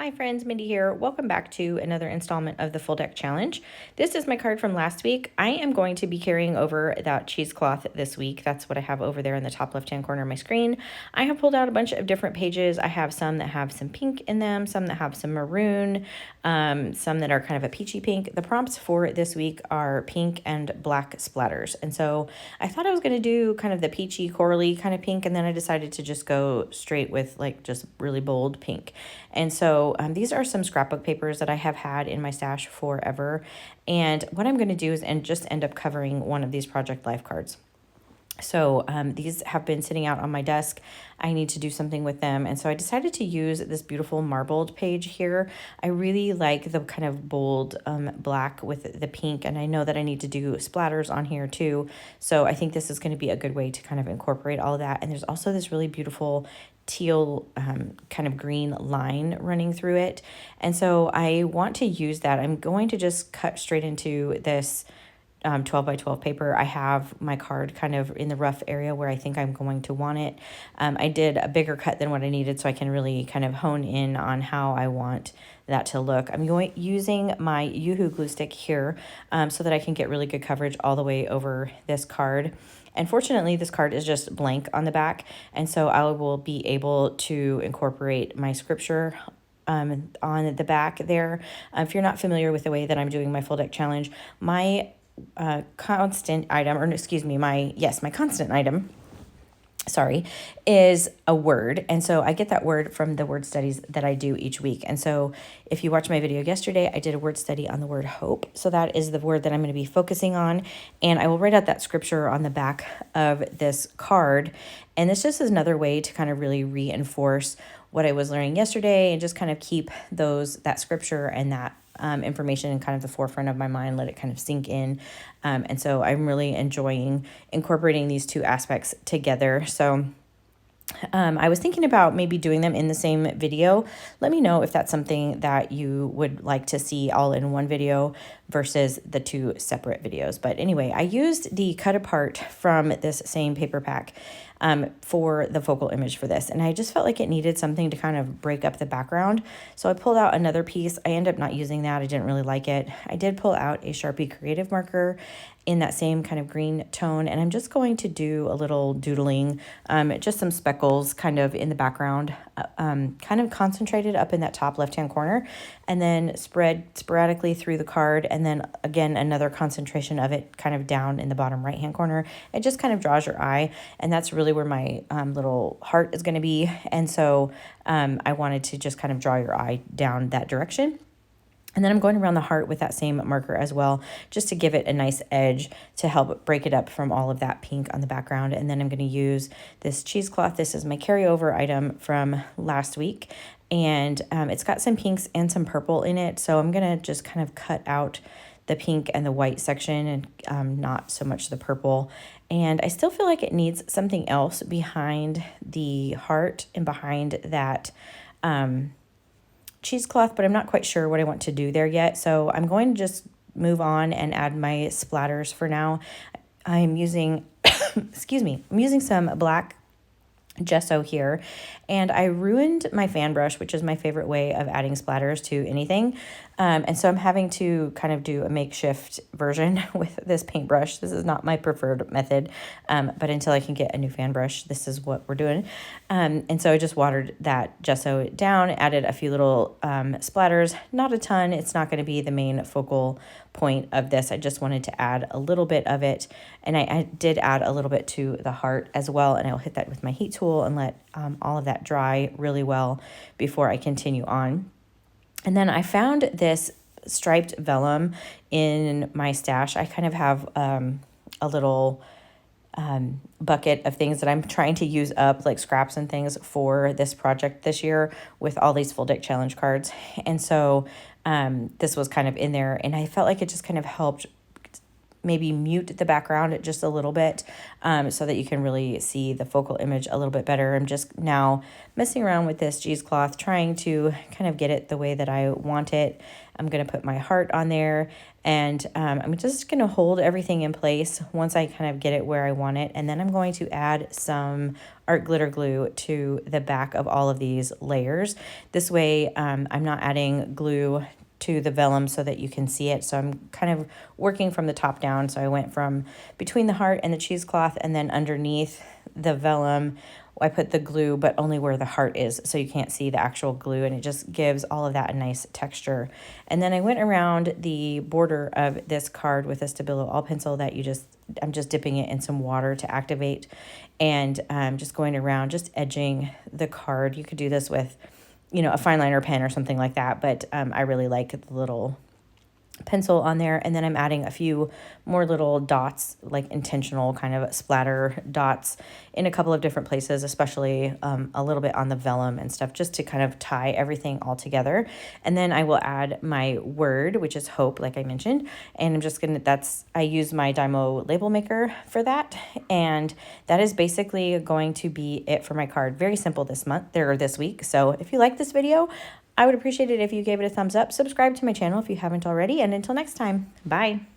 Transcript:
Hi friends, Mindy here. Welcome back to another installment of the Full Deck Challenge. This is my card from last week. I am going to be carrying over that cheesecloth this week. That's what I have over there in the top left-hand corner of my screen. I have pulled out a bunch of different pages. I have some that have some pink in them, some that have some maroon, some that are kind of a peachy pink. The prompts for this week are pink and black splatters. And so I thought I was going to do kind of the peachy, corally kind of pink, and then I decided to just go straight with like just really bold pink. And so these are some scrapbook papers that I have had in my stash forever. And what I'm going to do is just end up covering one of these Project Life cards. So these have been sitting out on my desk. I need to do something with them. And so I decided to use this beautiful marbled page here. I really like the kind of bold black with the pink. And I know that I need to do splatters on here too. So I think this is going to be a good way to kind of incorporate all of that. And there's also this really beautiful teal kind of green line running through it. And so I want to use that. I'm going to just cut straight into this 12 by 12 paper. I have my card kind of in the rough area where I think I'm going to want it. I did a bigger cut than what I needed so I can really kind of hone in on how I want that to look. I'm using my Yoo-Hoo glue stick here so that I can get really good coverage all the way over this card. And fortunately, this card is just blank on the back, and so I will be able to incorporate my scripture on the back there. If you're not familiar with the way that I'm doing my full deck challenge, my constant item, or excuse me, my constant item, is a word. And so I get that word from the word studies that I do each week. And so if you watched my video yesterday, I did a word study on the word hope. So that is the word that I'm going to be focusing on. And I will write out that scripture on the back of this card. And this just is another way to kind of really reinforce what I was learning yesterday and just kind of keep that scripture and that information in kind of the forefront of my mind, let it kind of sink in. And so I'm really enjoying incorporating these two aspects together. So I was thinking about maybe doing them in the same video. Let me know if that's something that you would like to see all in one video versus the two separate videos. But anyway, I used the cut apart from this same paper pack for the focal image for this. And I just felt like it needed something to kind of break up the background. So I pulled out another piece. I ended up not using that. I didn't really like it. I did pull out a Sharpie Creative marker in that same kind of green tone. And I'm just going to do a little doodling, just some speckles kind of in the background, kind of concentrated up in that top left-hand corner, and then spread sporadically through the card. And then again, another concentration of it kind of down in the bottom right-hand corner. It just kind of draws your eye. And that's really where my little heart is going to be. And so I wanted to just kind of draw your eye down that direction. And then I'm going around the heart with that same marker as well, just to give it a nice edge to help break it up from all of that pink on the background. And then I'm going to use this cheesecloth. This is my carryover item from last week. And it's got some pinks and some purple in it. So I'm going to just kind of cut out the pink and the white section and not so much the purple. And I still feel like it needs something else behind the heart and behind that cheesecloth, but I'm not quite sure what I want to do there yet. So I'm going to just move on and add my splatters for now. I'm using, excuse me, I'm using some black gesso here, and I ruined my fan brush, which is my favorite way of adding splatters to anything. And so I'm having to kind of do a makeshift version with this paintbrush. This is not my preferred method, but until I can get a new fan brush, this is what we're doing. And so I just watered that gesso down, added a few little splatters, not a ton. It's not going to be the main focal point of this. I just wanted to add a little bit of it, and I did add a little bit to the heart as well, and I'll hit that with my heat tool and let all of that dry really well before I continue on. And then I found this striped vellum in my stash. I kind of have a little bucket of things that I'm trying to use up, like scraps and things for this project this year with all these full deck challenge cards. And so this was kind of in there, and I felt like it just kind of helped maybe mute the background just a little bit so that you can really see the focal image a little bit better. I'm just now messing around with this cheesecloth, trying to kind of get it the way that I want it. I'm going to put my heart on there, and I'm just going to hold everything in place once I kind of get it where I want it. And then I'm going to add some art glitter glue to the back of all of these layers. This way I'm not adding glue to the vellum so that you can see it. So I'm kind of working from the top down. So I went from between the heart and the cheesecloth, and then underneath the vellum I put the glue, but only where the heart is, so you can't see the actual glue, and it just gives all of that a nice texture. And then I went around the border of this card with a Stabilo all pencil that I'm just dipping it in some water to activate, and just going around, just edging the card. You could do this with, a fine liner pen or something like that, but I really like the little pencil on there. And then I'm adding a few more little dots, like intentional kind of splatter dots in a couple of different places, especially a little bit on the vellum and stuff, just to kind of tie everything all together. And then I will add my word, which is hope, like I mentioned. And I'm just I use my Dymo label maker for that. And that is basically going to be it for my card. Very simple this week. So if you like this video, I would appreciate it if you gave it a thumbs up. Subscribe to my channel if you haven't already. And until next time, bye.